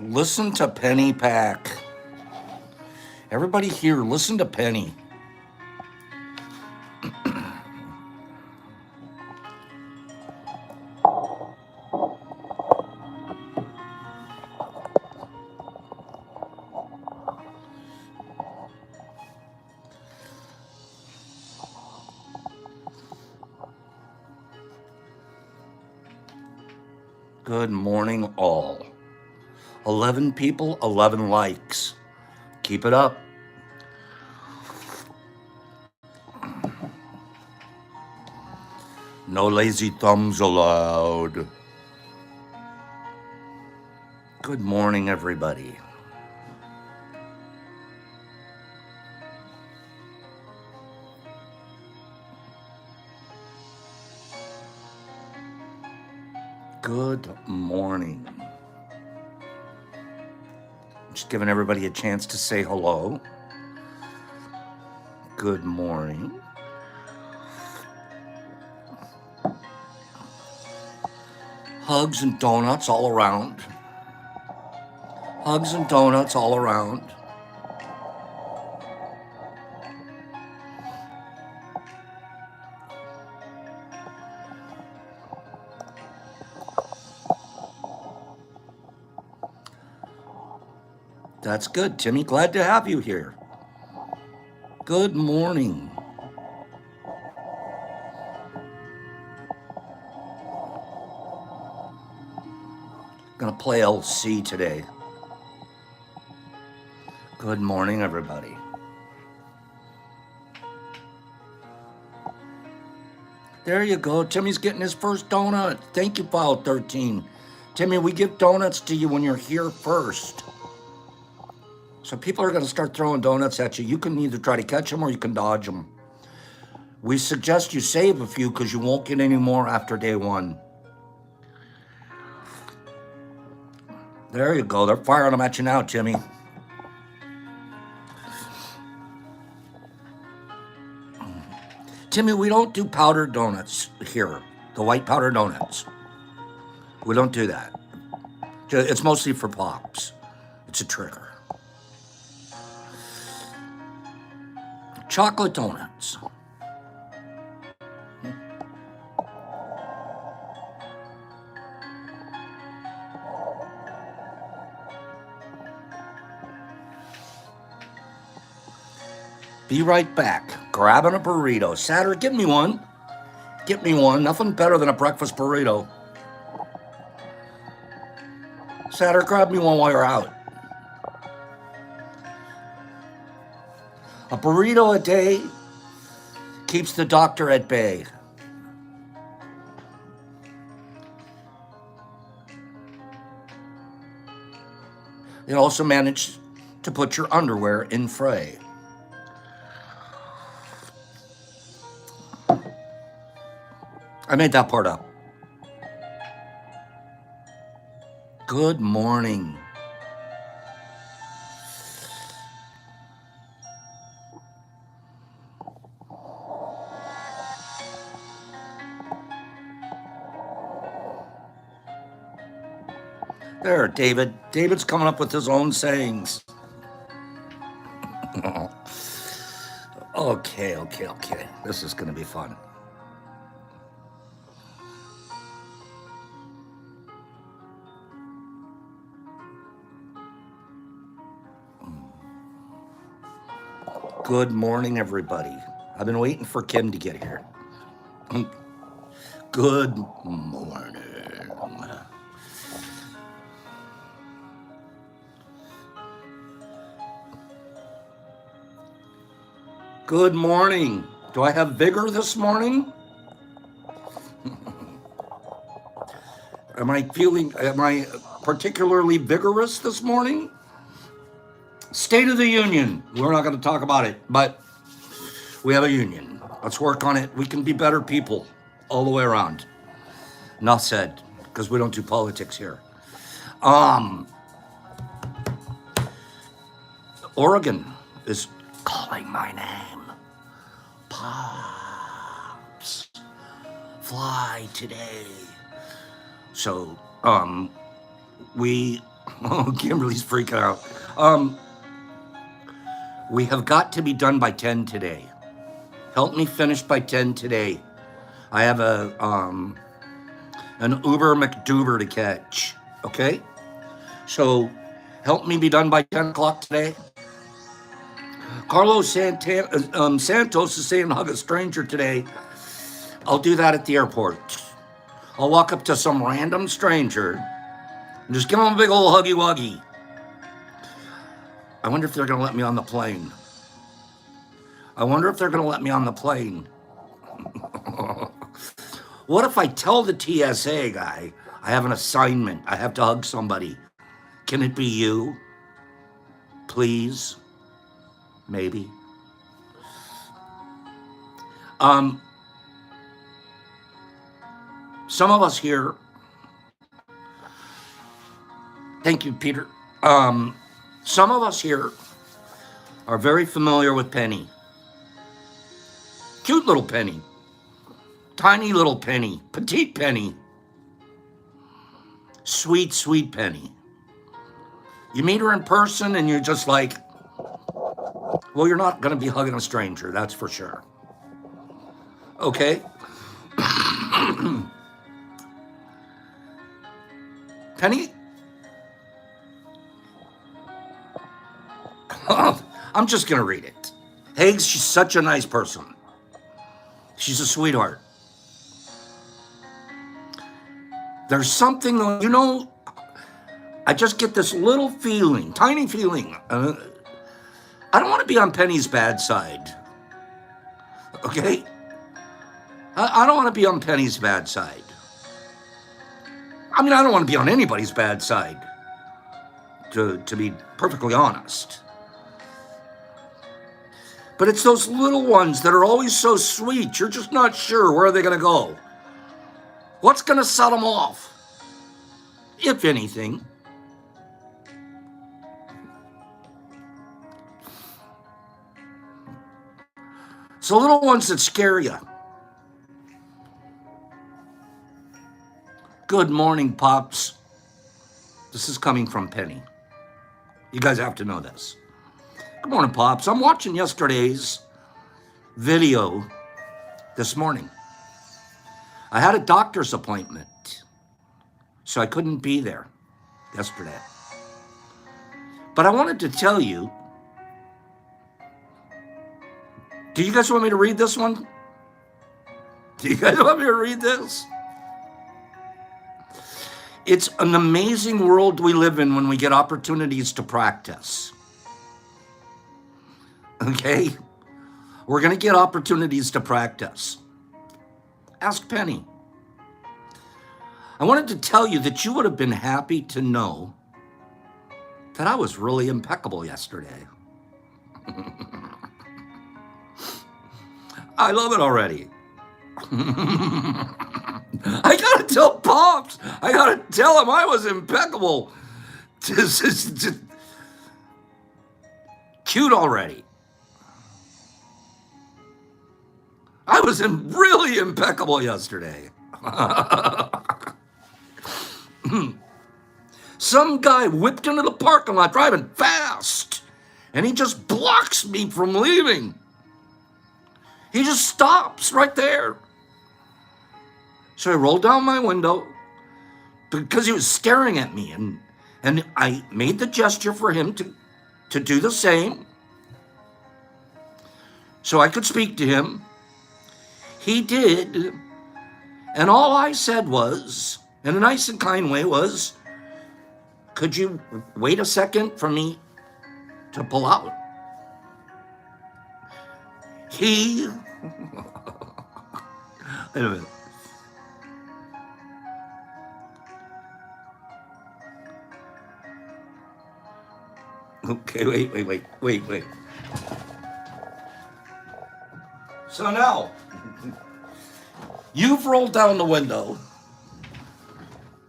Listen to Penny Pack. Everybody here, listen to Penny. Good morning, all. 11 people, 11 likes. Keep it up. No lazy thumbs allowed. Good morning, everybody. Good morning. Just giving everybody a chance to say hello. Good morning. Hugs and donuts all around. Hugs and donuts all around. That's good, Timmy. Glad to have you here. Good morning. Gonna play LC today. Good morning, everybody. There you go. Timmy's getting his first donut. Thank you, File 13. Timmy, we give donuts to you when you're here first. So people are going to start throwing donuts at you. You can either try to catch them or you can dodge them. We suggest you save a few because you won't get any more after day one. There you go. They're firing them at you now, Timmy. Timmy, we don't do powdered donuts here. The white powdered donuts. We don't do that. It's mostly for pops. It's a trigger. Chocolate donuts. Be right back. Grabbing a burrito. Satter, get me one. Get me one. Nothing better than a breakfast burrito. Satter, grab me one while you're out. A burrito a day keeps the doctor at bay. It also managed to put your underwear in fray. I made that part up. Good morning. There, David. David's coming up with his own sayings. Okay. This is going to be fun. Good morning, everybody. I've been waiting for Kim to get here. Good morning. Good morning. Do I have vigor this morning? Am I particularly vigorous this morning? State of the Union. We're not going to talk about it, but we have a union. Let's work on it. We can be better people all the way around. Enough said, because we don't do politics here. Oregon is calling my name. Pops, fly today. So, we Oh, Kimberly's freaking out. We have got to be done by 10 today. Help me finish by 10 today. I have an Uber McDuber to catch. Okay? So help me be done by 10 o'clock today. Carlos Santos is saying hug a stranger today. I'll do that at the airport. I'll walk up to some random stranger and just give them a big old huggy wuggy. I wonder if they're going to let me on the plane. I wonder if they're going to let me on the plane. What if I tell the TSA guy I have an assignment? I have to hug somebody. Can it be you? Please? Maybe. Some of us here, thank you, Peter. Some of us here are very familiar with Penny. Cute little Penny. Tiny little Penny. Petite Penny. Sweet, sweet Penny. You meet her in person and you're just like, well, you're not going to be hugging a stranger, that's for sure. Okay? Penny? I'm just going to read it. Hags, she's such a nice person. She's a sweetheart. There's something, you know, I just get this little feeling, tiny feeling. I don't want to be on Penny's bad side. Okay? I don't want to be on Penny's bad side. I mean, I don't want to be on anybody's bad side, to be perfectly honest. But it's those little ones that are always so sweet. You're just not sure where they're going to go. What's going to set them off? If anything. So little ones that scare you. Good morning, Pops. This is coming from Penny. You guys have to know this. Good morning, Pops. I'm watching yesterday's video this morning. I had a doctor's appointment, so I couldn't be there yesterday. But I wanted to tell you, do you guys want me to read this one? Do you guys want me to read this? It's an amazing world we live in when we get opportunities to practice. Okay? We're going to get opportunities to practice. Ask Penny. I wanted to tell you that you would have been happy to know that I was really impeccable yesterday. I love it already. I gotta tell Pops. I gotta tell him I was impeccable. Just cute already. I was really impeccable yesterday. Some guy whipped into the parking lot driving fast, and he just blocks me from leaving. He just stops right there. So I rolled down my window because he was staring at me, and I made the gesture for him to do the same so I could speak to him. He did, and all I said was, in a nice and kind way, was, could you wait a second for me to pull out? He, wait a minute. Okay, wait. So now, you've rolled down the window.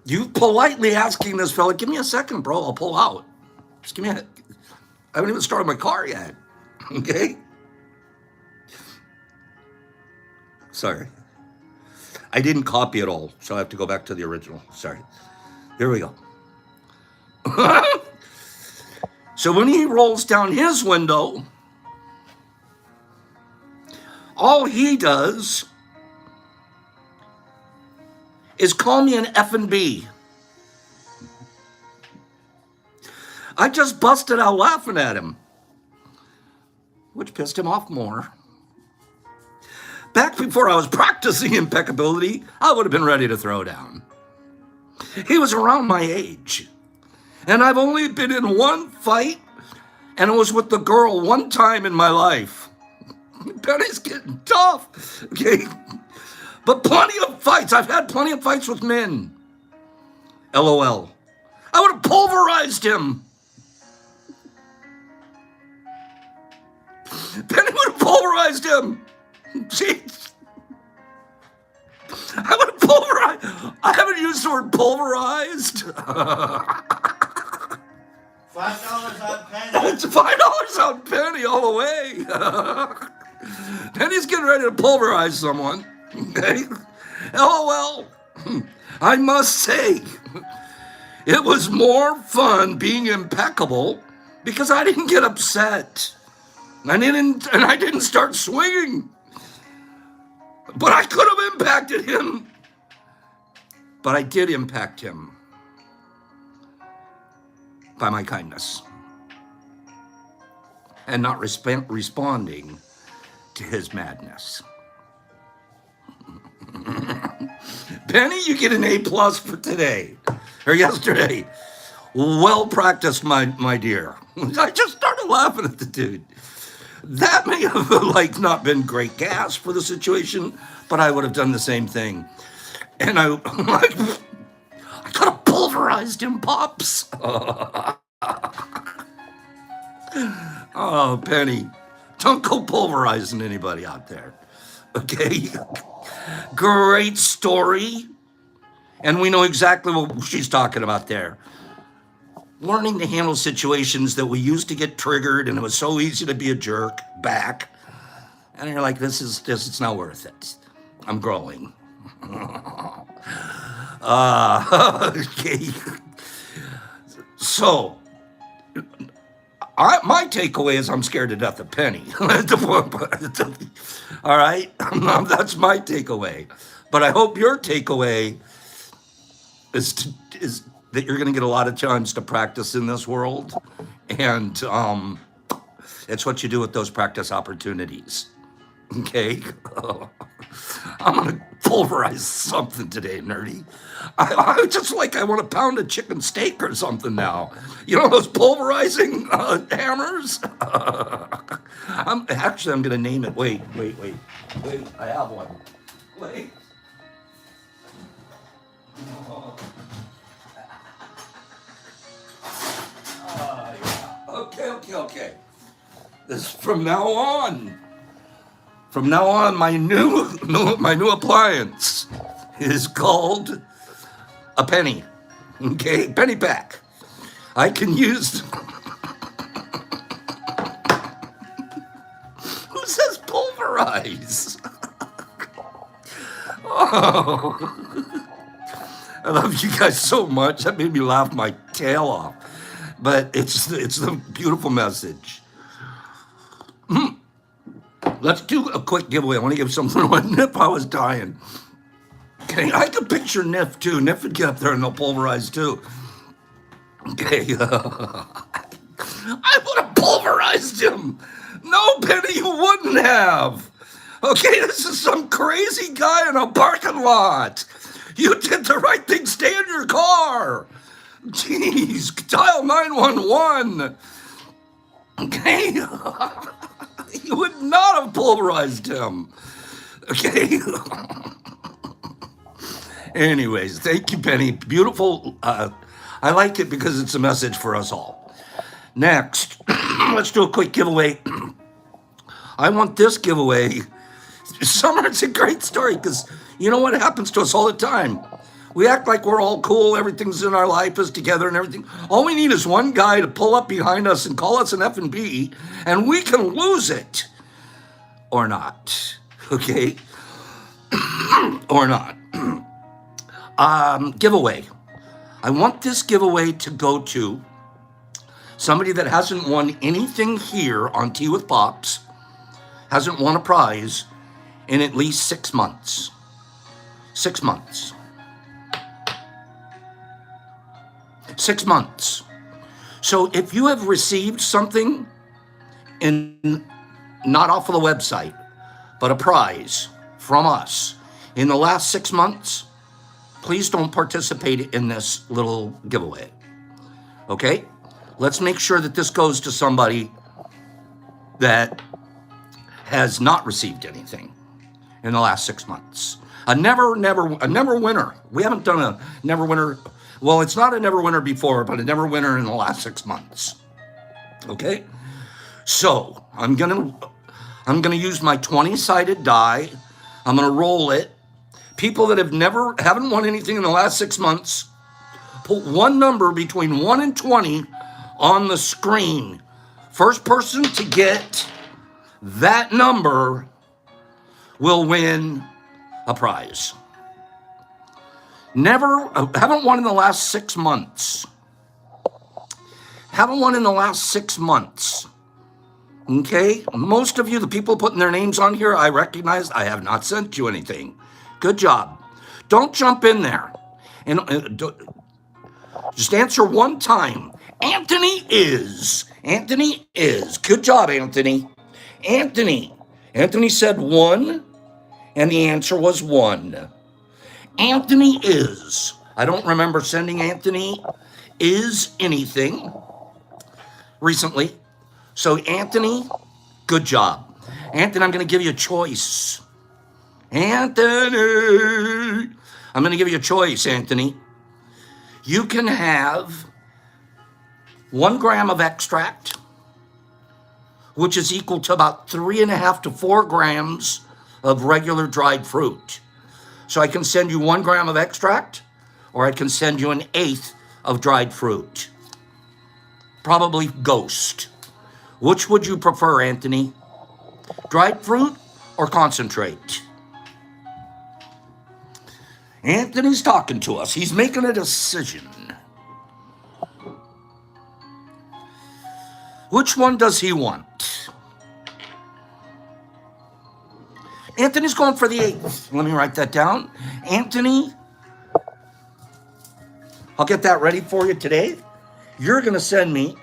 You politely asking this fella, give me a second, bro, I'll pull out. Just give me I haven't even started my car yet. Okay? Sorry. I didn't copy it all, so I have to go back to the original. Sorry. Here we go. So when he rolls down his window, all he does is call me an effing B. I just busted out laughing at him, which pissed him off more. Back before I was practicing impeccability, I would have been ready to throw down. He was around my age, and I've only been in one fight, and it was with the girl one time in my life. Penny's getting tough, okay? But plenty of fights. I've had plenty of fights with men. LOL. I would have pulverized him. Penny would have pulverized him. Jeez. I would have pulverized. I haven't used the word pulverized. $5 on Penny. It's $5 on Penny all the way. Penny's getting ready to pulverize someone. Okay? LOL. I must say, it was more fun being impeccable because I didn't get upset. I didn't start swinging. But I could have impacted him. But I did impact him by my kindness and not responding to his madness. Penny, you get an A+ for today or yesterday. Well practiced, my dear. I just started laughing at the dude. That may have not been great gas for the situation, but I would have done the same thing. And I could have pulverized him, Pops. Oh, Penny, don't go pulverizing anybody out there. Okay? Great story. And we know exactly what she's talking about there. Learning to handle situations that we used to get triggered, and it was so easy to be a jerk back. And you're like, it's not worth it. I'm growing. Okay. So, my takeaway is I'm scared to death of Penny. All right? That's my takeaway. But I hope your takeaway is that you're going to get a lot of chance to practice in this world. And it's what you do with those practice opportunities. Okay? I'm going to pulverize something today, nerdy. I just I want to pound a chicken steak or something now. You know those pulverizing hammers? I'm going to name it. Wait. I have one. Wait. Yeah. Okay. This from now on. From now on, my new appliance is called a penny. Okay, penny pack. I can use. Who says pulverize? Oh, I love you guys so much. That made me laugh my tail off. But it's a beautiful message. Let's do a quick giveaway. I want to give something to Nif. I was dying. Okay, I could picture Nif too. Nif would get up there and they'll pulverize too. Okay, I would have pulverized him. No, Penny, you wouldn't have. Okay, this is some crazy guy in a parking lot. You did the right thing. Stay in your car. Jeez, dial 911. Okay. You would not have pulverized him. Okay. Anyways, thank you, Penny. Beautiful. I like it because it's a message for us all. Next, let's do a quick giveaway. I want this giveaway. Summer, it's a great story because you know what happens to us all the time. We act like we're all cool, everything's in our life is together and everything. All we need is one guy to pull up behind us and call us an F and B, and we can lose it. Or not. Okay? Or not. Giveaway. I want this giveaway to go to somebody that hasn't won anything here on Tea with Pops, hasn't won a prize in at least 6 months. 6 months. 6 months. So if you have received something in, not off of the website, but a prize from us in the last 6 months, please don't participate in this little giveaway. Okay? Let's make sure that this goes to somebody that has not received anything in the last 6 months. A never winner. We haven't done a never winner. Well, it's not a never winner before, but a never winner in the last 6 months. Okay? So I'm gonna use my 20-sided die. I'm gonna roll it. People that haven't won anything in the last 6 months, put one number between 1 and 20 on the screen. First person to get that number will win a prize. Haven't won in the last 6 months. Haven't won in the last 6 months. Okay? Most of you, the people putting their names on here, I recognize. I have not sent you anything. Good job. Don't jump in there. And just answer one time. Anthony is. Good job, Anthony. Anthony said 1, and the answer was 1. Anthony is. I don't remember sending Anthony is anything recently. So Anthony, good job. Anthony, I'm going to give you a choice. Anthony, I'm going to give you a choice, Anthony. You can have 1 gram of extract, which is equal to about 3.5 to 4 grams of regular dried fruit. So I can send you 1 gram of extract, or I can send you 1/8 of dried fruit. Probably Ghost. Which would you prefer, Anthony? Dried fruit or concentrate? Anthony's talking to us. He's making a decision. Which one does he want? Anthony's going for the 8th. Let me write that down. Anthony, I'll get that ready for you today. You're going to send me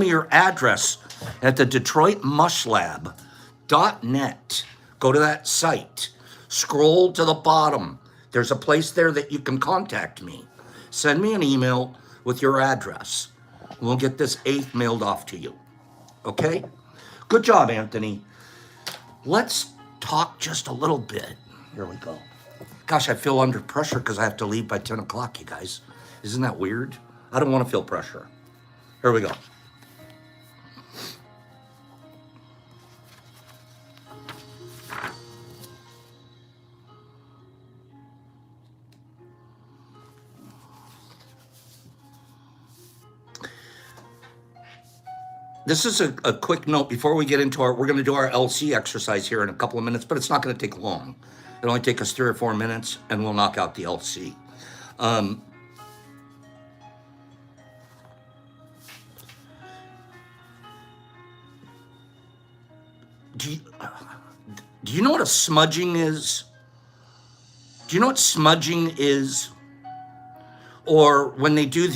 your address at the DetroitMushLab.net. Go to that site. Scroll to the bottom. There's a place there that you can contact me. Send me an email with your address. We'll get this 8th mailed off to you. Okay? Good job, Anthony. Let's talk just a little bit. Here we go. Gosh, I feel under pressure because I have to leave by 10 o'clock, you guys. Isn't that weird? I don't want to feel pressure. Here we go. This is a quick note before we get into we're going to do our LC exercise here in a couple of minutes, but it's not going to take long. It'll only take us 3 or 4 minutes, and we'll knock out the LC. Do you know what a smudging is? Do you know what smudging is? Or when they do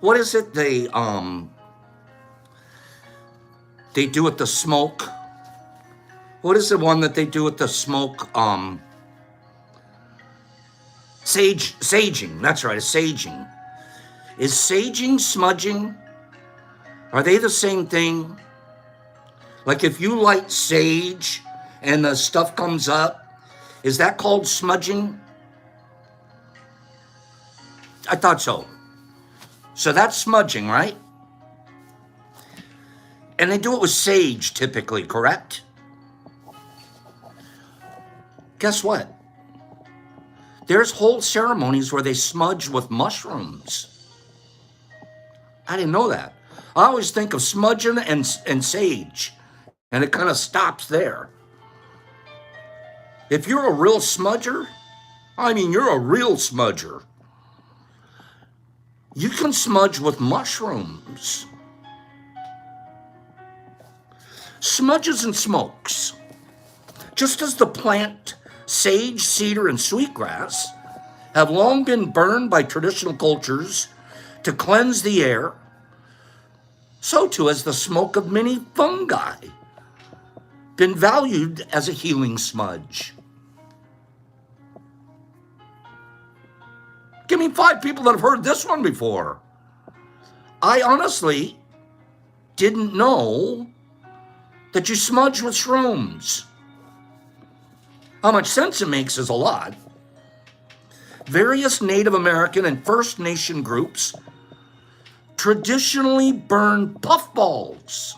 what is it they do with the smoke? What is the one that they do with the smoke? Saging. That's right, saging. Is saging smudging? Are they the same thing? Like if you light sage and the stuff comes up, is that called smudging? I thought so. So that's smudging, right? And they do it with sage typically, correct? Guess what? There's whole ceremonies where they smudge with mushrooms. I didn't know that. I always think of smudging and sage, and it kind of stops there. If you're a real smudger, I mean, you're a real smudger. You can smudge with mushrooms. Smudges and smokes. Just as the plant sage, cedar, and sweetgrass have long been burned by traditional cultures to cleanse the air, so too has the smoke of many fungi been valued as a healing smudge. Give me 5 people that have heard this one before. I honestly didn't know that you smudge with shrooms. How much sense it makes is a lot. Various Native American and First Nation groups traditionally burn puffballs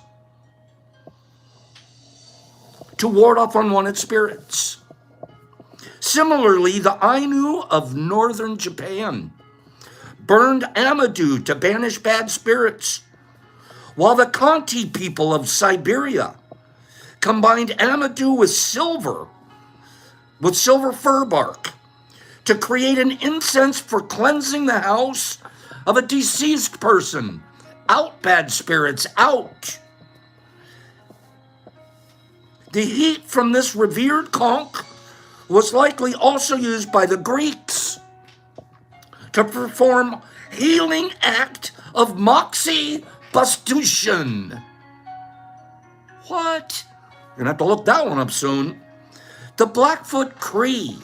to ward off unwanted spirits. Similarly, the Ainu of northern Japan burned amadou to banish bad spirits, while the Khanty people of Siberia combined amadou with silver fir bark to create an incense for cleansing the house of a deceased person. Out, bad spirits, out. The heat from this revered conch was likely also used by the Greeks to perform healing act of moxibustion. What? You're gonna have to look that one up soon. The Blackfoot Cree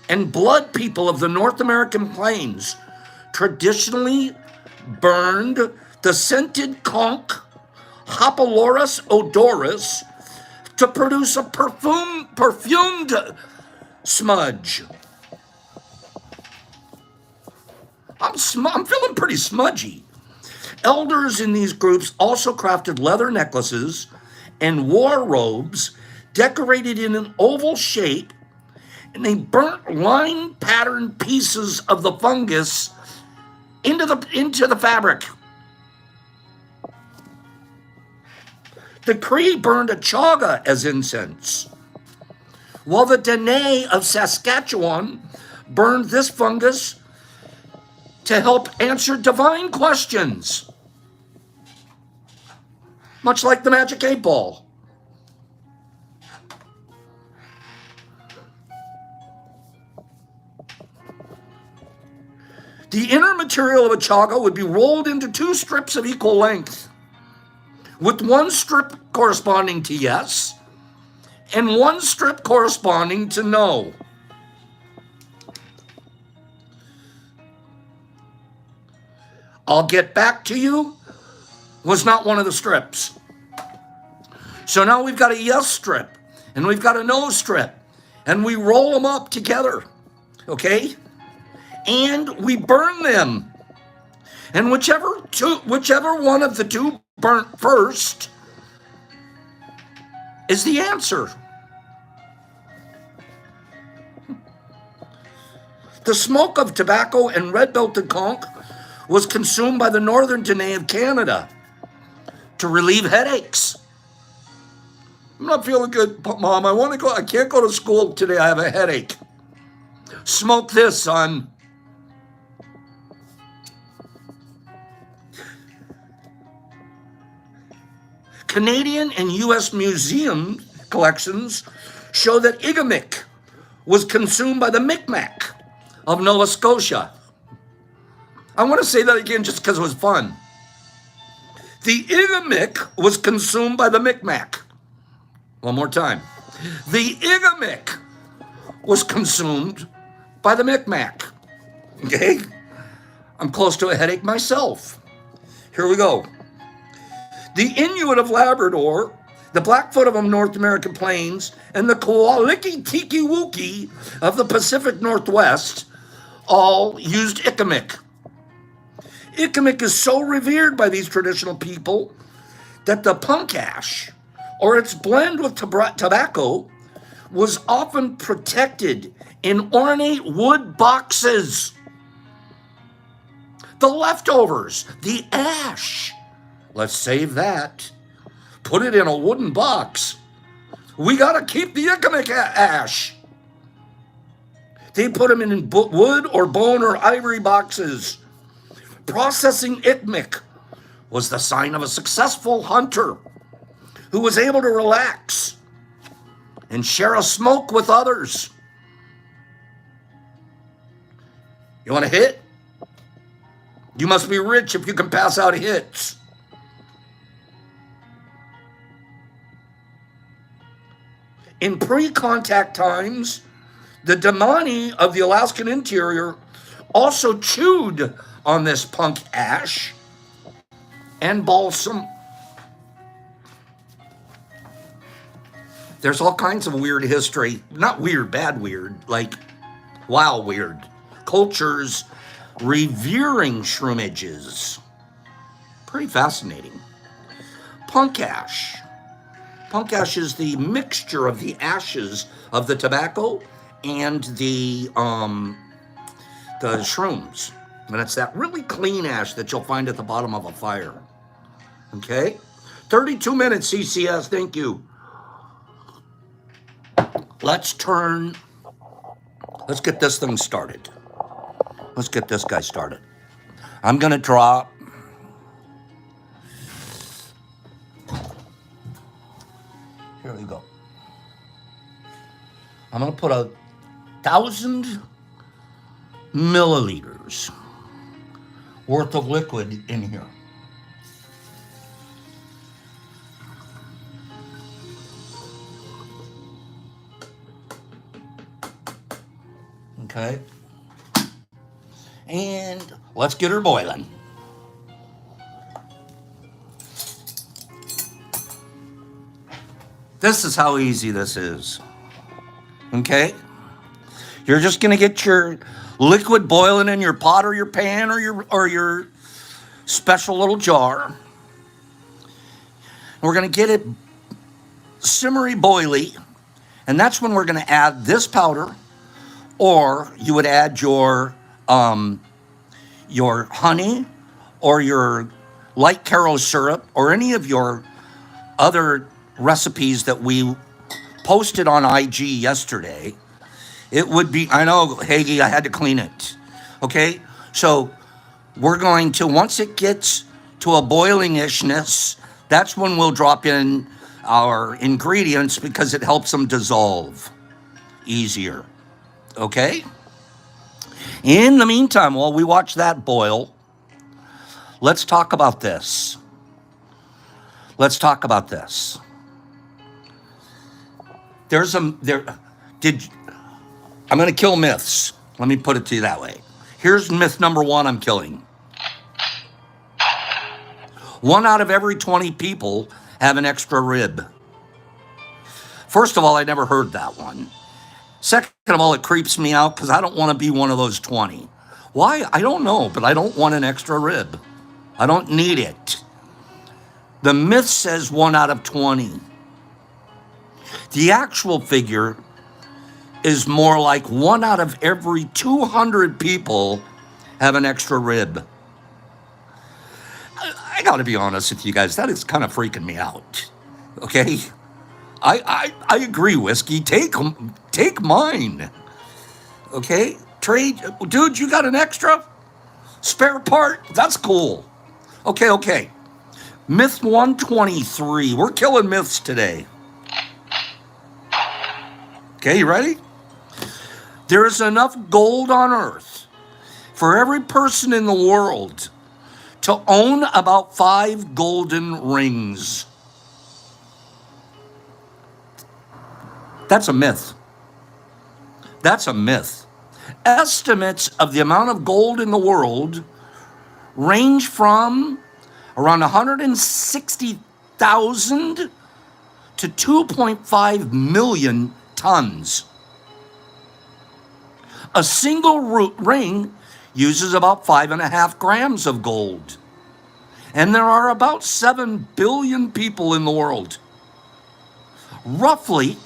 and blood people of the North American plains traditionally burned the scented conch Hopalorus odoris to produce a perfumed smudge. I'm feeling pretty smudgy. Elders in these groups also crafted leather necklaces and war robes decorated in an oval shape, and they burnt line pattern pieces of the fungus into the fabric. The Cree burned a chaga as incense, while the Dene of Saskatchewan burned this fungus to help answer divine questions, much like the magic 8-ball. The inner material of a chaga would be rolled into 2 strips of equal length, with 1 strip corresponding to yes and 1 strip corresponding to no. I'll get back to you was not one of the strips. So now we've got a yes strip and we've got a no strip, and we roll them up together, okay? And we burn them. And whichever one of the 2 burnt first is the answer. The smoke of tobacco and red-belted conch was consumed by the northern Dene of Canada to relieve headaches. I'm not feeling good, Mom. I can't go to school today. I have a headache. Smoke this, son. Canadian and U.S. museum collections show that Igamic was consumed by the Micmac of Nova Scotia. I want to say that again just because it was fun. The Igamic was consumed by the Micmac. One more time. The Igamic was consumed by the Micmac. Okay? I'm close to a headache myself. Here we go. The Inuit of Labrador, the Blackfoot of the North American plains, and the Kowaliki-Tiki-Wuki of the Pacific Northwest all used Ikamic. Ikamic is so revered by these traditional people that the punk ash, or its blend with tobacco, was often protected in ornate wood boxes. The leftovers, the ash, let's save that. Put it in a wooden box. We got to keep the Ikamic ash. They put them in wood or bone or ivory boxes. Processing ikmik was the sign of a successful hunter who was able to relax and share a smoke with others. You want a hit? You must be rich if you can pass out hits. In pre-contact times, the Damani of the Alaskan interior also chewed on this punk ash and balsam. There's all kinds of weird history. Not weird, bad weird, like wow weird. Cultures revering shroomages. Pretty fascinating. Punk ash. Punk ash is the mixture of the ashes of the tobacco and the shrooms. And it's that really clean ash that you'll find at the bottom of a fire. Okay? 32 minutes, CCS, thank you. Let's get this thing started. Let's get this guy started. I'm going to drop. Here we go. I'm going to put 1,000 milliliters worth of liquid in here. Okay. And let's get her boiling. This is how easy this is. Okay? You're just going to get your liquid boiling in your pot or your pan or your special little jar. And we're going to get it simmery boily. And that's when we're going to add this powder, or you would add your honey or your light Caro syrup or any of your other recipes that we posted on IG yesterday. It would be, I know, Hagee, I had to clean it. Okay? So we're going to, once it gets to a boiling-ishness, that's when we'll drop in our ingredients because it helps them dissolve easier. Okay? In the meantime, while we watch that boil, let's talk about this. I'm going to kill myths. Let me put it to you that way. Here's myth number 1 I'm killing. 1 out of every 20 people have an extra rib. First of all, I never heard that one. Second of all, it creeps me out because I don't want to be one of those 20. Why? I don't know, but I don't want an extra rib. I don't need it. The myth says 1 out of 20. The actual figure is more like 1 out of every 200 people have an extra rib. I got to be honest with you guys, that is kind of freaking me out. Okay? I agree, Whiskey. Take mine. Okay? Trade. Dude, you got an extra spare part? That's cool. Okay. Myth 123. We're killing myths today. Okay, you ready? There is enough gold on earth for every person in the world to own about 5 golden rings. That's a myth. Estimates of the amount of gold in the world range from around 160,000 to 2.5 million tons. A single ring uses about 5.5 grams of gold. And there are about 7 billion people in the world. Roughly,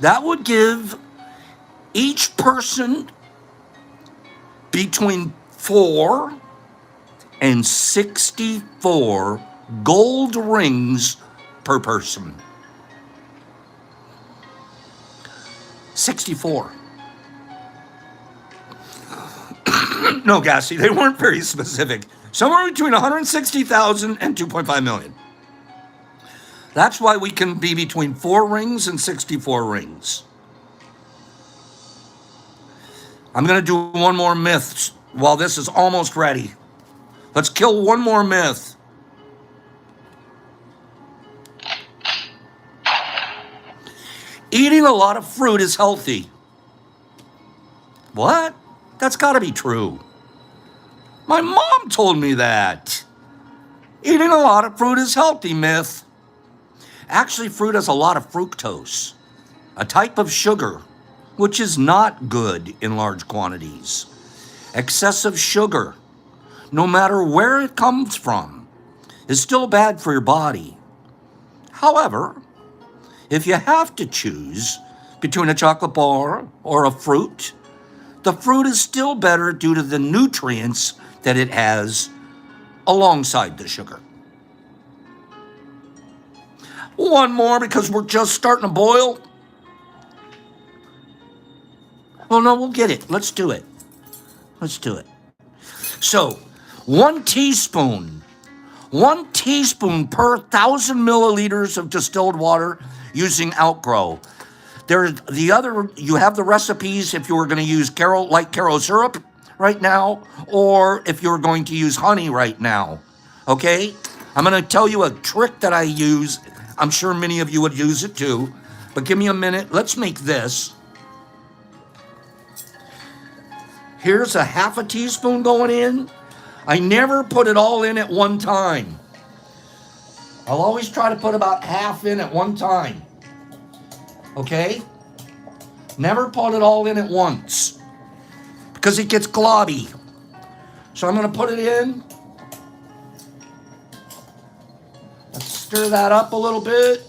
that would give each person between 4 and 64 gold rings per person. 64. No, Gassy, they weren't very specific. Somewhere between 160,000 and 2.5 million. That's why we can be between 4 rings and 64 rings. I'm going to do one more myth while this is almost ready. Let's kill one more myth. Eating a lot of fruit is healthy. What? That's got to be true. My mom told me that. Eating a lot of fruit is healthy, myth. Actually, fruit has a lot of fructose, a type of sugar, which is not good in large quantities. Excessive sugar, no matter where it comes from, is still bad for your body. However, if you have to choose between a chocolate bar or a fruit, the fruit is still better due to the nutrients that it has alongside the sugar. One more because we're just starting to boil. Well, no, we'll get it. Let's do it. Let's do it. So, 1 teaspoon per 1,000 milliliters of distilled water using Outgrow. You have the recipes if you were going to use light Caro syrup right now, or if you're going to use honey right now. Okay? I'm going to tell you a trick that I use. I'm sure many of you would use it too, but give me a minute. Let's make this. Here's a half a teaspoon going in. I never put it all in at one time. I'll always try to put about half in at one time. Okay? Never put it all in at once because it gets globby. So I'm going to put it in. Let's stir that up a little bit.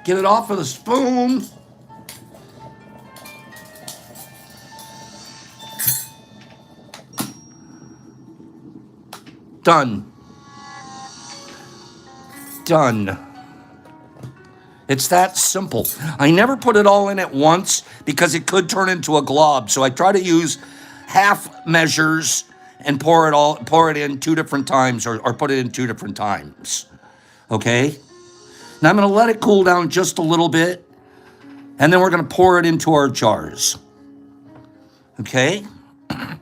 Get it off of the spoon. Done. Done. It's that simple. I never put it all in at once because it could turn into a glob. So I try to use half measures and pour it in 2 different times or put it in 2 different times. Okay? Now I'm going to let it cool down just a little bit, and then we're going to pour it into our jars. Okay? And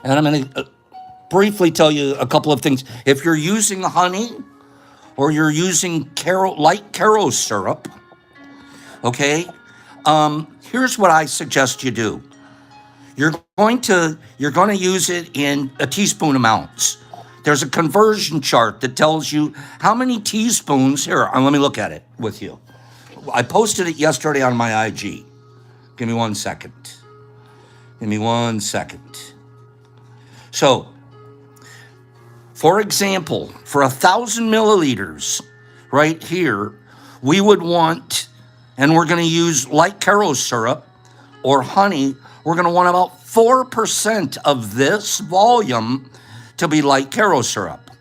I'm going to briefly tell you a couple of things. If you're using honey or you're using light Caro syrup, okay, here's what I suggest you do. You're going to use it in a teaspoon amounts. There's a conversion chart that tells you how many teaspoons. Here, let me look at it with you. I posted it yesterday on my IG. Give me 1 second. Give me 1 second. So, for example, for 1,000 milliliters right here, we would want, and we're going to use light Caro syrup or honey, we're going to want about 4% of this volume to be light Caro syrup.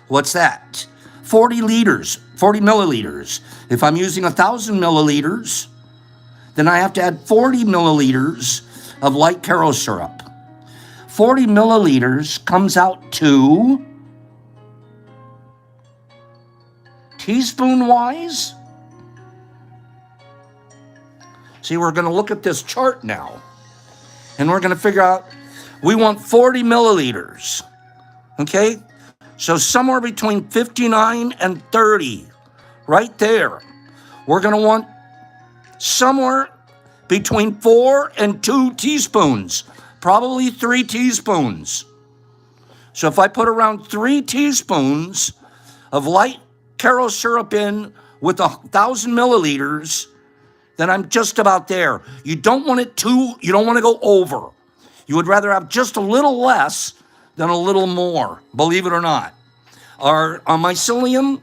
What's that? 40 milliliters. If I'm using 1,000 milliliters, then I have to add 40 milliliters of light Caro syrup. 40 milliliters comes out to, teaspoon-wise, see, we're going to look at this chart now, and we're going to figure out, we want 40 milliliters, okay? So somewhere between 59 and 30, right there. We're going to want somewhere between 4 and 2 teaspoons. Probably 3 teaspoons. So if I put around 3 teaspoons of light Caro syrup in with 1,000 milliliters, then I'm just about there. You don't want to go over. You would rather have just a little less than a little more, believe it or not. Our mycelium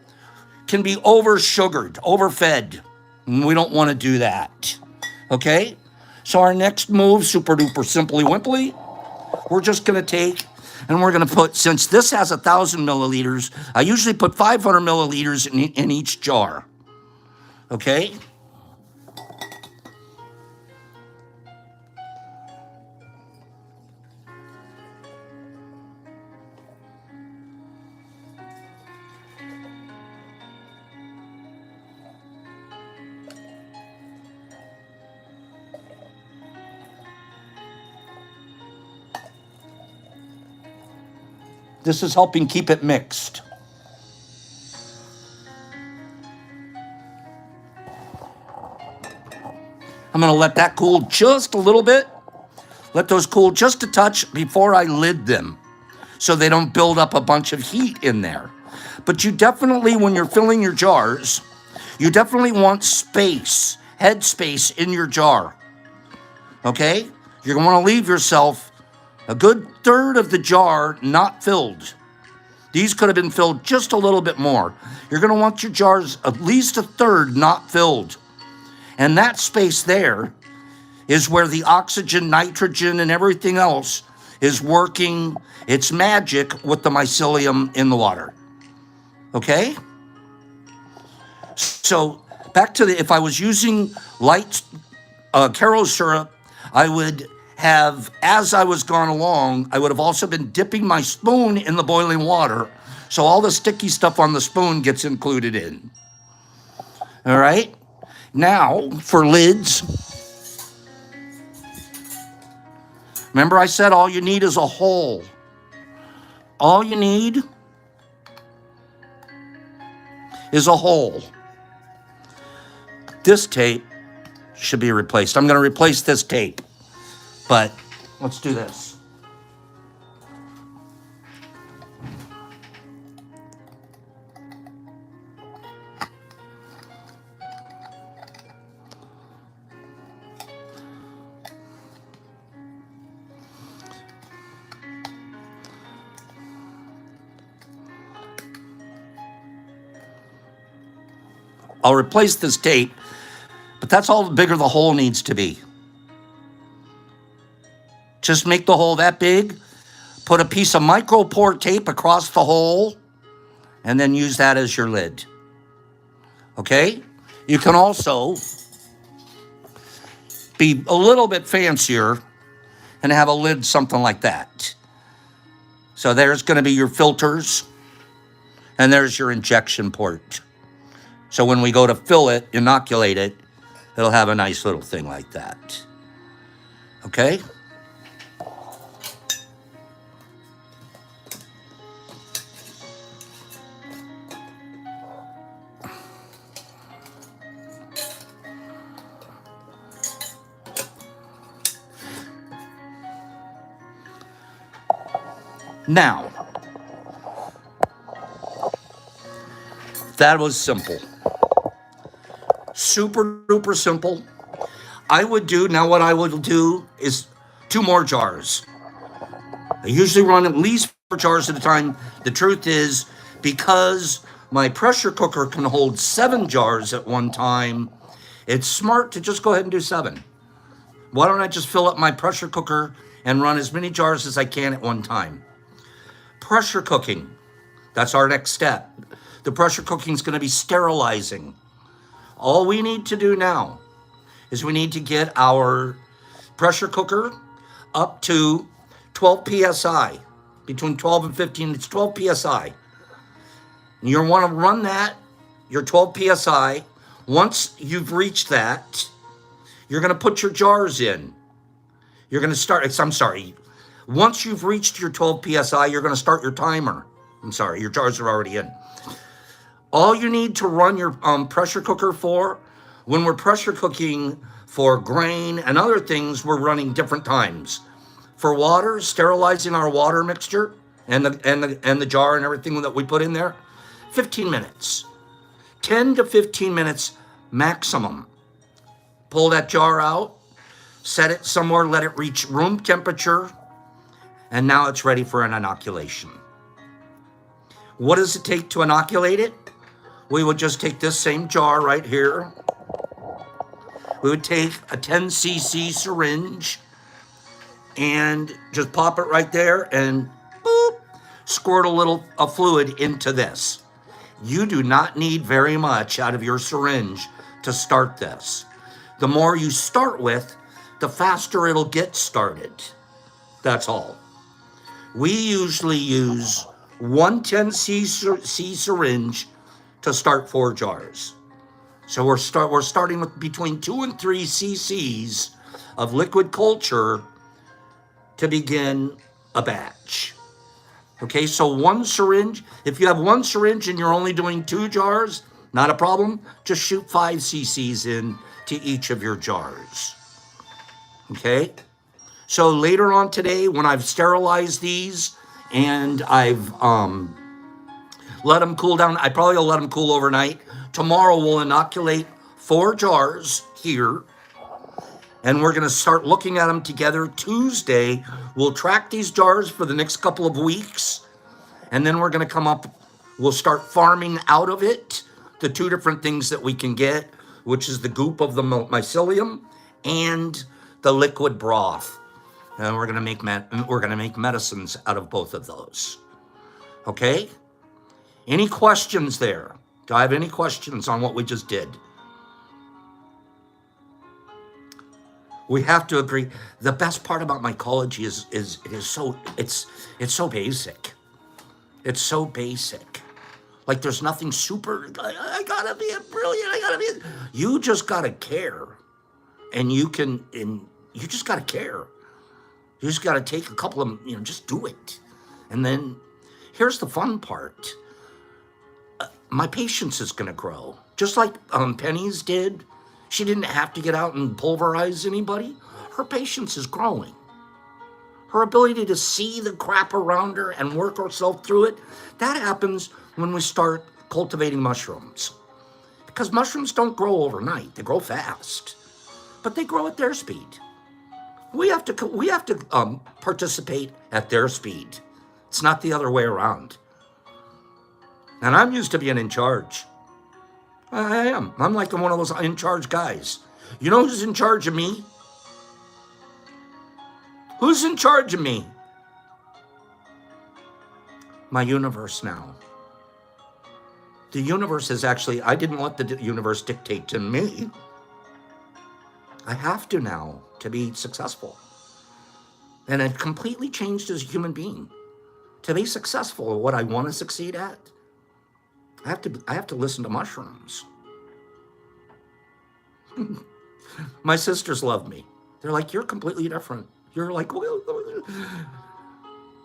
can be over-sugared, overfed, and we don't want to do that. Okay? So our next move, super duper simply wimply, we're just going to take and we're going to put, since this has 1,000 milliliters, I usually put 500 milliliters in each jar. Okay? This is helping keep it mixed. I'm going to let that cool just a little bit. Let those cool just a touch before I lid them so they don't build up a bunch of heat in there. But you definitely, when you're filling your jars, you definitely want space, head space in your jar. Okay? You're going to want to leave yourself a good third of the jar not filled. These could have been filled just a little bit more. You're going to want your jars at least a third not filled. And that space there is where the oxygen, nitrogen, and everything else is working its magic with the mycelium in the water. Okay? So back to if I was using light Caro syrup, I would have, as I was gone along, I would have also been dipping my spoon in the boiling water, so all the sticky stuff on the spoon gets included in. All right? Now, for lids, remember I said all you need is a hole. All you need is a hole. This tape should be replaced. I'm going to replace this tape, but let's do this. I'll replace this tape, but that's all the bigger the hole needs to be. Just make the hole that big, put a piece of micro pore tape across the hole, and then use that as your lid. Okay? You can also be a little bit fancier and have a lid something like that. So there's going to be your filters, and there's your injection port. So when we go to fill it, inoculate it, it'll have a nice little thing like that. Okay? Now, that was simple. Super duper simple. Now what I would do is 2 more jars. I usually run at least 4 jars at a time. The truth is, because my pressure cooker can hold 7 jars at one time, it's smart to just go ahead and do 7. Why don't I just fill up my pressure cooker and run as many jars as I can at one time? Pressure cooking, that's our next step. The pressure cooking is going to be sterilizing. All we need to do now is we need to get our pressure cooker up to 12 psi. Between 12 and 15, it's 12 psi. You want to run that, your 12 psi. Once you've reached that, you're going to put your jars in. You're going to start, once you've reached your 12 psi, you're going to start your timer. Your jars are already in. All you need to run your pressure cooker for, when we're pressure cooking for grain and other things, we're running different times. For water, sterilizing our water mixture and the jar and everything that we put in there, 15 minutes. 10 to 15 minutes maximum. Pull that jar out, set it somewhere, let it reach room temperature, and now it's ready for an inoculation. What does it take to inoculate it? We would just take this same jar right here. We would take a 10 cc syringe and just pop it right there and boop, squirt a little fluid into this. You do not need very much out of your syringe to start this. The more you start with, the faster it'll get started. That's all. We usually use 1 10 cc syringe to start 4 jars. So we're starting with between 2 and 3 cc's of liquid culture to begin a batch. Okay, so 1 syringe, if you have 1 syringe and you're only doing 2 jars, not a problem. Just shoot 5 cc's in to each of your jars. Okay? So later on today, when I've sterilized these and I've let them cool down, I probably will let them cool overnight. Tomorrow we'll inoculate 4 jars here, and we're gonna start looking at them together. Tuesday, we'll track these jars for the next couple of weeks, and then we're gonna come up, we'll start farming out of it the 2 different things that we can get, which is the goop of the mycelium and the liquid broth. And we're gonna make medicines out of both of those. Okay? Any questions there? Do I have any questions on what we just did? We have to agree. The best part about mycology is it's so basic. It's so basic. Like there's nothing super. I gotta be brilliant. You just gotta care, and you just gotta care. You just gotta take a couple of just do it, and then here's the fun part. My patience is gonna grow, just like Penny's did. She didn't have to get out and pulverize anybody. Her patience is growing. Her ability to see the crap around her and work herself through it, that happens when we start cultivating mushrooms. Because mushrooms don't grow overnight, they grow fast, but they grow at their speed. We have to participate at their speed. It's not the other way around. And I'm used to being in charge. I am. I'm like one of those in charge guys. You know who's in charge of me? Who's in charge of me? My universe now. The universe is actually, I didn't let the universe dictate to me. I have to now to be successful. And I've completely changed as a human being. To be successful at what I want to succeed at, I have to listen to mushrooms. My sisters love me. They're like, you're completely different. You're like,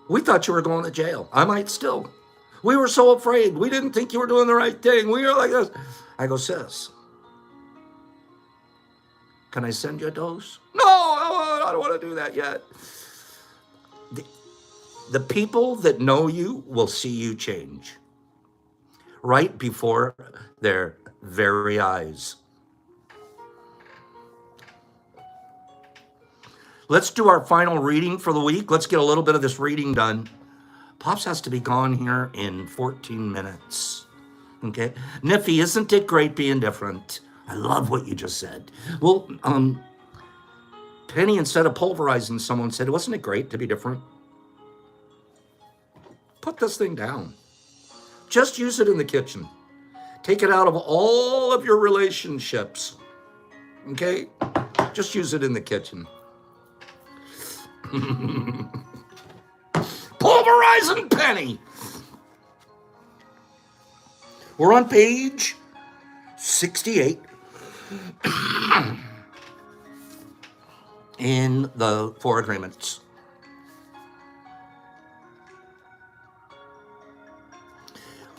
we thought you were going to jail. I might still. We were so afraid. We didn't think you were doing the right thing. We were like this. I go, sis, can I send you a dose? No, I don't want to do that yet. The people that know you will see you change right before their very eyes. Let's do our final reading for the week. Let's get a little bit of this reading done. Pops has to be gone here in 14 minutes. Okay? Niffy, isn't it great being different? I love what you just said. Well, Penny, instead of pulverizing someone, said, wasn't it great to be different? Put this thing down. Just use it in the kitchen. Take it out of all of your relationships. Okay? Just use it in the kitchen. Pulverizing Penny. We're on page 68 in the 4 agreements.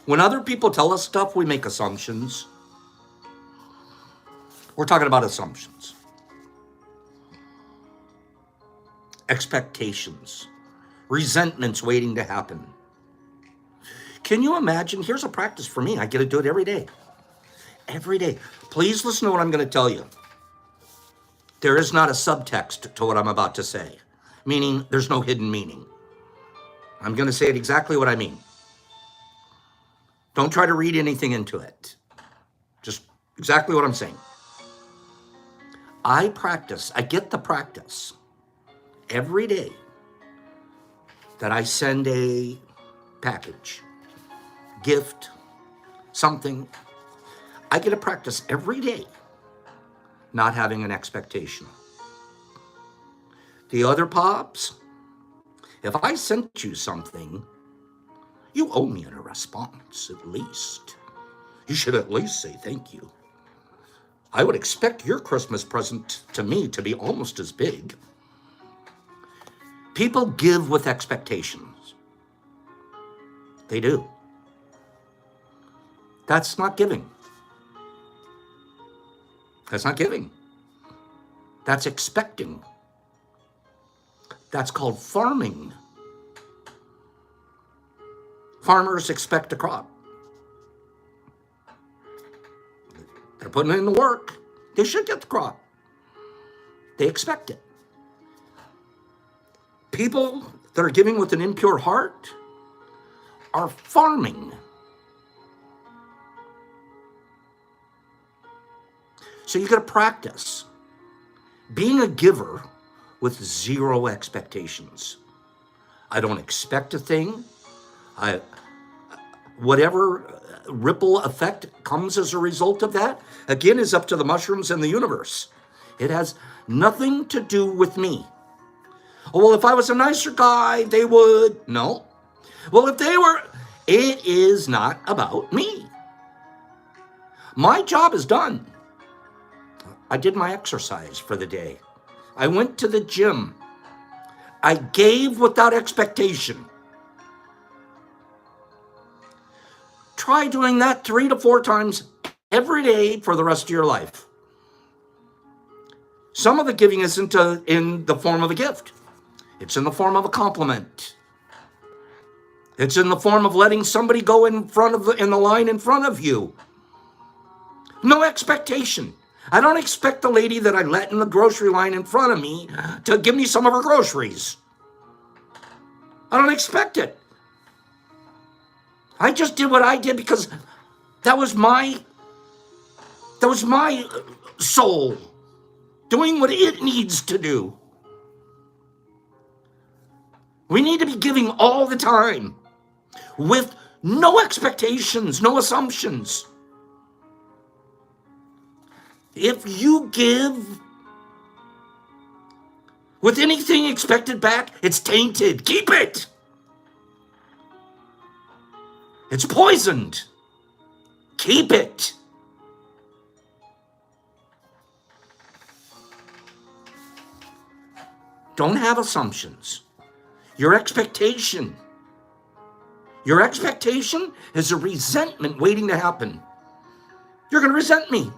When other people tell us stuff, we make assumptions. We're talking about assumptions. Expectations. Resentments waiting to happen. Can you imagine? Here's a practice for me. I get to do it every day. Every day. Please listen to what I'm going to tell you. There is not a subtext to what I'm about to say, meaning there's no hidden meaning. I'm going to say it exactly what I mean. Don't try to read anything into it. Just exactly what I'm saying. I get the practice every day that I send a package, gift, something. I get to practice every day not having an expectation. The other pops, if I sent you something, you owe me a response, at least. You should at least say thank you. I would expect your Christmas present to me to be almost as big. People give with expectations. They do. That's not giving. That's not giving. That's expecting. That's called farming. Farmers expect a crop. They're putting in the work. They should get the crop. They expect it. People that are giving with an impure heart are farming. So you got to practice being a giver with zero expectations. I don't expect a thing. Whatever ripple effect comes as a result of that, again, is up to the mushrooms and the universe. It has nothing to do with me. Oh, well, if I was a nicer guy, they would. No. Well, if they were, it is not about me. My job is done. I did my exercise for the day. I went to the gym. I gave without expectation. Try doing that 3 to 4 times every day for the rest of your life. Some of the giving isn't in the form of a gift. It's in the form of a compliment. It's in the form of letting somebody go in the line in front of you. No expectation. I don't expect the lady that I let in the grocery line in front of me to give me some of her groceries. I don't expect it. I just did what I did because that was my soul doing what it needs to do. We need to be giving all the time with no expectations, no assumptions. If you give with anything expected back, it's tainted. Keep it. It's poisoned. Keep it. Don't have assumptions. Your expectation is a resentment waiting to happen. You're going to resent me.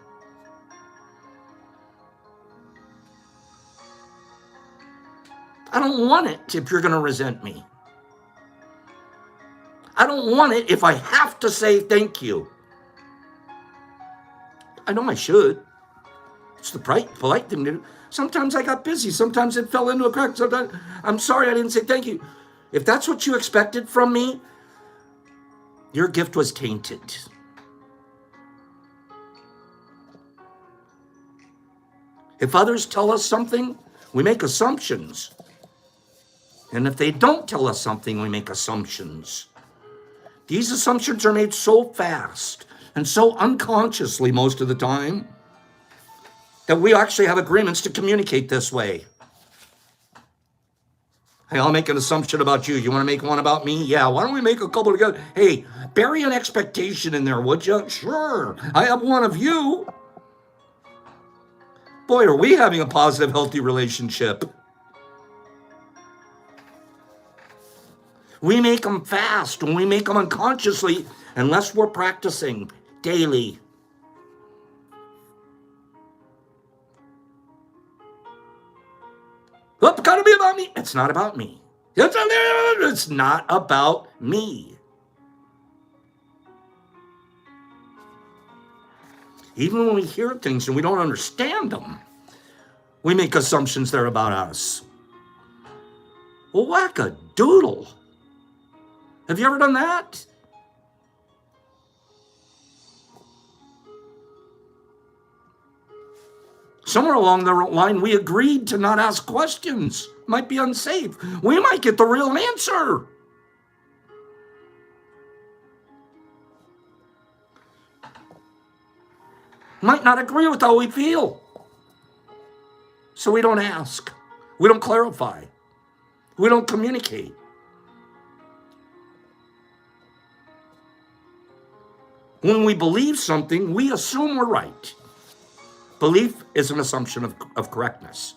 I don't want it if you're going to resent me. I don't want it if I have to say thank you. I know I should. It's the polite thing to do. Sometimes I got busy. Sometimes it fell into a crack. Sometimes I'm sorry I didn't say thank you. If that's what you expected from me, your gift was tainted. If others tell us something, we make assumptions. And if they don't tell us something, we make assumptions. These assumptions are made so fast and so unconsciously most of the time that we actually have agreements to communicate this way. Hey, I'll make an assumption about you. You want to make one about me? Yeah, why don't we make a couple together? Hey, bury an expectation in there, would you? Sure, I have one of you. Boy, are we having a positive, healthy relationship. We make them fast and we make them unconsciously unless we're practicing daily. Oh, it's gotta be about me. It's not about me. It's not about me. Even when we hear things and we don't understand them, we make assumptions they're about us. Well, whack-a-doodle. Have you ever done that? Somewhere along the line, we agreed to not ask questions. Might be unsafe. We might get the real answer. Might not agree with how we feel. So we don't ask. We don't clarify. We don't communicate. When we believe something, we assume we're right. Belief is an assumption of correctness.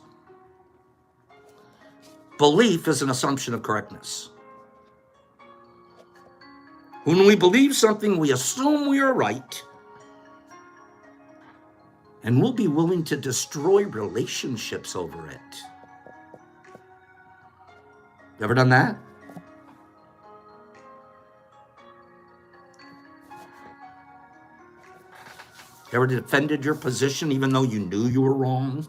Belief is an assumption of correctness. When we believe something, we assume we are right, and we'll be willing to destroy relationships over it. You ever done that? You ever defended your position even though you knew you were wrong?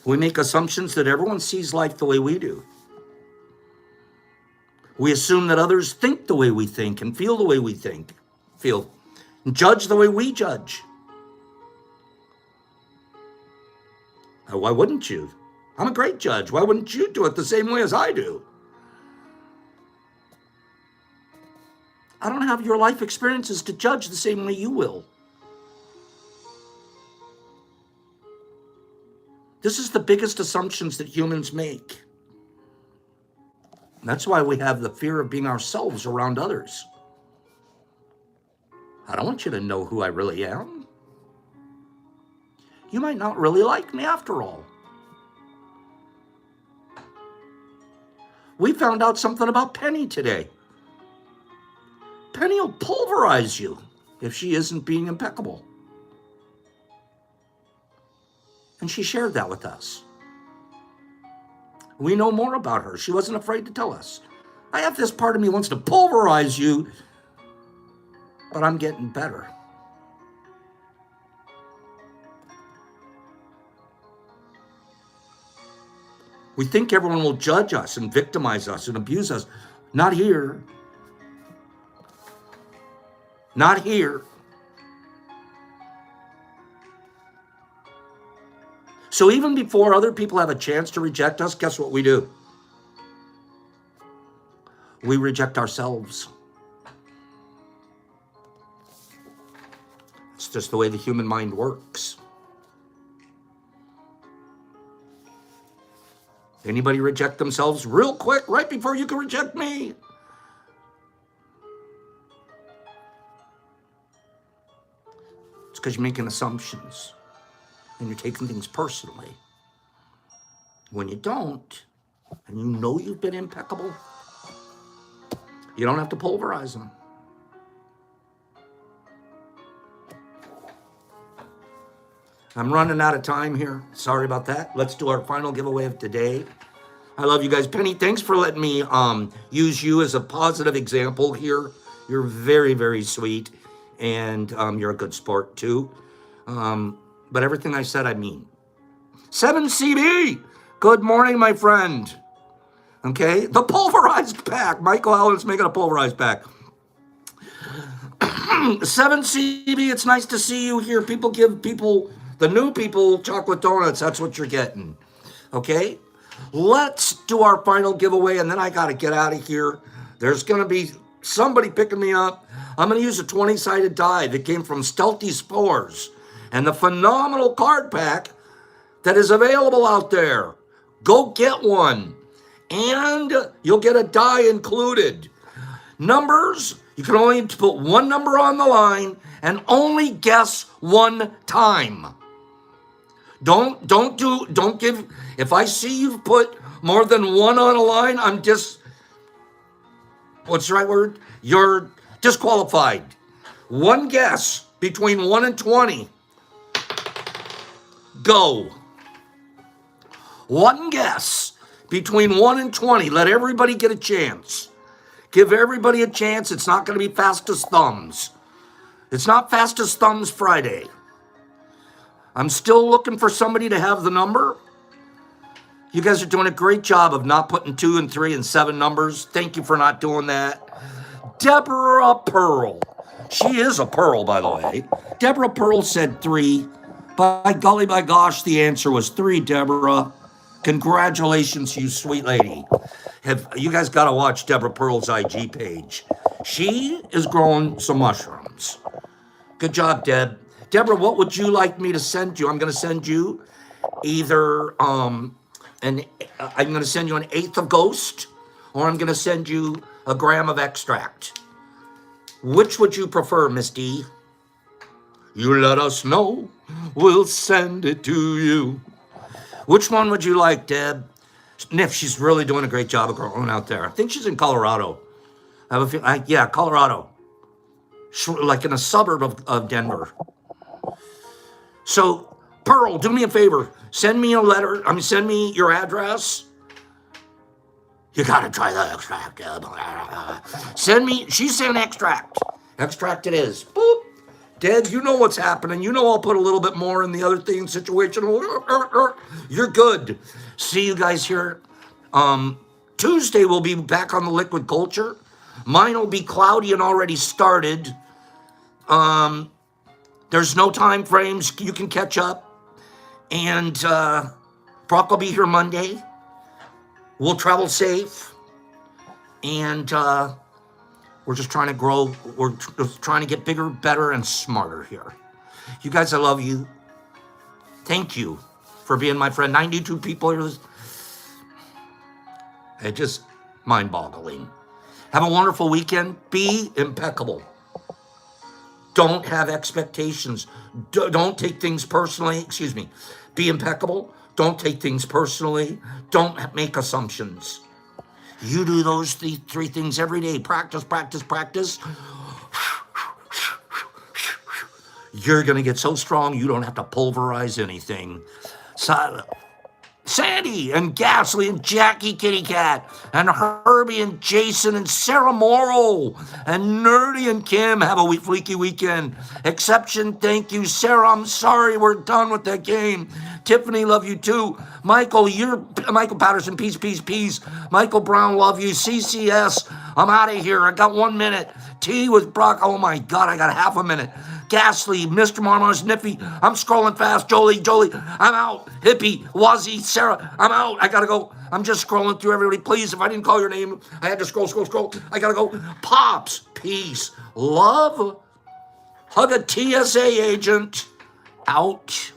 We make assumptions that everyone sees life the way we do. We assume that others think the way we think and feel the way we feel, and judge the way we judge. Now, why wouldn't you? I'm a great judge. Why wouldn't you do it the same way as I do? I don't have your life experiences to judge the same way you will. This is the biggest assumptions that humans make. That's why we have the fear of being ourselves around others. I don't want you to know who I really am. You might not really like me after all. We found out something about Penny today. Penny will pulverize you if she isn't being impeccable. And she shared that with us. We know more about her. She wasn't afraid to tell us. I have this part of me wants to pulverize you, but I'm getting better. We think everyone will judge us and victimize us and abuse us. Not here. Not here. So even before other people have a chance to reject us, guess what we do? We reject ourselves. It's just the way the human mind works. Anybody reject themselves real quick right before you can reject me? It's because you're making assumptions and you're taking things personally. When you don't, and you know you've been impeccable, you don't have to pulverize them. I'm running out of time here. Sorry about that. Let's do our final giveaway of today. I love you guys. Penny, thanks for letting me use you as a positive example here. You're very, very sweet, and you're a good sport too. But everything I said, I mean. 7CB, good morning, my friend. Okay, the pulverized pack. Michael Allen's making a pulverized pack. 7CB, it's nice to see you here. People give people, the new people, chocolate donuts. That's what you're getting. Okay, let's do our final giveaway, and then I got to get out of here. There's going to be somebody picking me up. I'm going to use a 20-sided die that came from Stealthy Spores and the phenomenal card pack that is available out there. Go get one, and you'll get a die included. Numbers, you can only put one number on the line and only guess one time. Don't give, if I see you've put more than one on a line, what's the right word? You're disqualified. One guess between 1 and 20. Go. One guess between 1 and 20. Let everybody get a chance. Give everybody a chance. It's not going to be fastest thumbs. It's not fastest thumbs Friday. I'm still looking for somebody to have the number. You guys are doing a great job of not putting 2 and 3 and 7 numbers. Thank you for not doing that. Deborah Pearl. She is a Pearl, by the way. Deborah Pearl said 3. By golly, by gosh, the answer was 3, Deborah. Congratulations, you sweet lady. You guys got to watch Deborah Pearl's IG page. She is growing some mushrooms. Good job, Deb. Deborah, what would you like me to send you? I'm going to send you either I'm going to send you an eighth of Ghost, or I'm going to send you a gram of extract. Which would you prefer, Miss D? You let us know. We'll send it to you. Which one would you like, Deb? Niff, she's really doing a great job of growing out there. I think she's in Colorado. I have a feel, yeah, Colorado. Like in a suburb of Denver. So, Pearl, do me a favor. Send me a letter. Send me your address. You gotta try the extract, Deb. Send me, she sent extract. Extract it is. Boop. Deb, you know what's happening. You know I'll put a little bit more in the other thing situational. You're good. See you guys here. Tuesday we'll be back on the liquid culture. Mine will be cloudy and already started. There's no time frames. You can catch up. And Brock will be here Monday. We'll travel safe. And we're just trying to grow. We're just trying to get bigger, better, and smarter here. You guys, I love you. Thank you for being my friend. 92 people here. It's just mind-boggling. Have a wonderful weekend. Be impeccable. Don't have expectations. Don't take things personally. Excuse me. Be impeccable. Don't take things personally. Don't make assumptions. You do those three things every day. Practice, practice, practice. You're going to get so strong you don't have to pulverize anything. Sandy and Ghastly and Jackie Kitty Cat and Herbie and Jason and Sarah Morrow and Nerdy and Kim have a freaky weekend. Exception, thank you. Sarah, I'm sorry we're done with that game. Tiffany, love you too. Michael, you're Michael Patterson, peace, peace, peace. Michael Brown, love you. CCS, I'm out of here. I got 1 minute. T with Brock, oh my God, I got half a minute. Ghastly, Mr. Marmos, Niffy, I'm scrolling fast. Jolie, I'm out. Hippie, Wazzy, Sarah, I'm out. I gotta go. I'm just scrolling through everybody. Please, if I didn't call your name, I had to scroll. I gotta go. Pops, peace, love, hug a TSA agent, out.